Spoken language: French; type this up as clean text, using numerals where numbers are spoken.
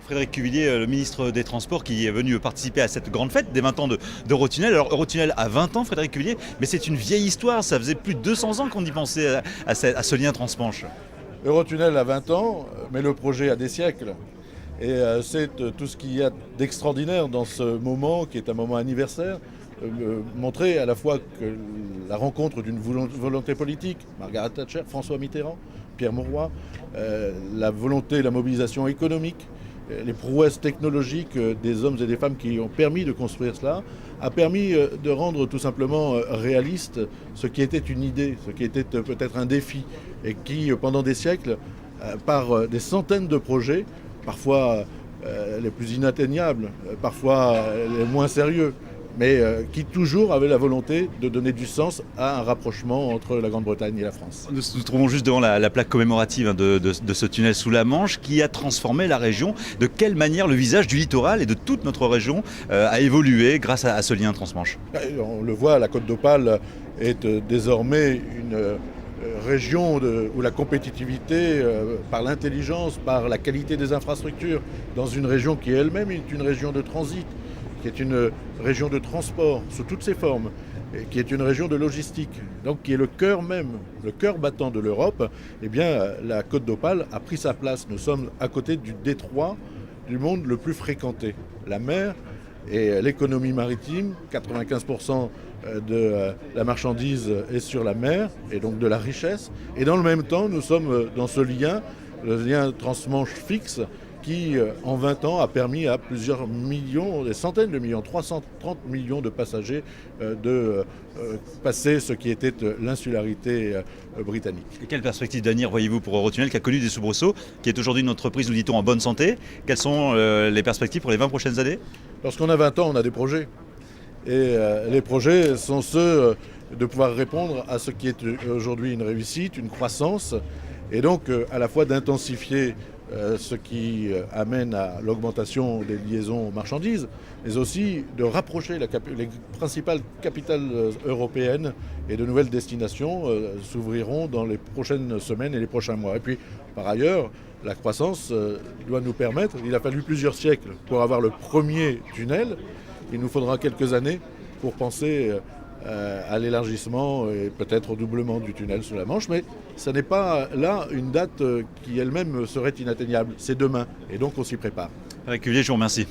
Frédéric Cuvillier, le ministre des Transports, qui est venu participer à cette grande fête des 20 ans d'Eurotunnel. Alors Eurotunnel a 20 ans, Frédéric Cuvillier, mais c'est une vieille histoire, ça faisait plus de 200 ans qu'on y pensait à ce lien transmanche. Eurotunnel a 20 ans, mais le projet a des siècles. Et c'est tout ce qu'il y a d'extraordinaire dans ce moment, qui est un moment anniversaire, montrer à la fois que la rencontre d'une volonté politique, Margaret Thatcher, François Mitterrand, Pierre Mauroy, la volonté, la mobilisation économique, les prouesses technologiques des hommes et des femmes qui ont permis de construire cela, a permis de rendre tout simplement réaliste ce qui était une idée, ce qui était peut-être un défi, et qui, pendant des siècles, par des centaines de projets, parfois les plus inatteignables, parfois les moins sérieux, mais qui toujours avaient la volonté de donner du sens à un rapprochement entre la Grande-Bretagne et la France. Nous trouvons juste devant la plaque commémorative de ce tunnel sous la Manche qui a transformé la région. De quelle manière le visage du littoral et de toute notre région a évolué grâce à ce lien transmanche? On le voit, la Côte d'Opale est désormais une région où la compétitivité, par l'intelligence, par la qualité des infrastructures, dans une région qui elle-même est une région de transit, qui est une région de transport sous toutes ses formes, et qui est une région de logistique, donc qui est le cœur même, le cœur battant de l'Europe, eh bien la Côte d'Opale a pris sa place. Nous sommes à côté du détroit du monde le plus fréquenté. La mer et l'économie maritime, 95% de la marchandise est sur la mer, et donc de la richesse. Et dans le même temps, nous sommes dans ce lien, le lien transmanche fixe, qui, en 20 ans, a permis à plusieurs millions, des centaines de millions, 330 millions de passagers de passer ce qui était l'insularité britannique. Et quelle perspective d'avenir voyez-vous pour Eurotunnel, qui a connu des soubresauts, qui est aujourd'hui une entreprise, nous dit-on, en bonne santé? Quelles sont les perspectives pour les 20 prochaines années? Lorsqu'on a 20 ans, on a des projets. Et les projets sont ceux de pouvoir répondre à ce qui est aujourd'hui une réussite, une croissance, et donc à la fois d'intensifier ce qui amène à l'augmentation des liaisons marchandises, mais aussi de rapprocher les principales capitales européennes, et de nouvelles destinations s'ouvriront dans les prochaines semaines et les prochains mois. Et puis, par ailleurs, la croissance doit nous permettre, il a fallu plusieurs siècles pour avoir le premier tunnel, il nous faudra quelques années pour penser à l'élargissement et peut-être au doublement du tunnel sous la Manche, mais ce n'est pas là une date qui elle-même serait inatteignable, c'est demain, et donc on s'y prépare. Frédéric Cuvillier, je vous remercie.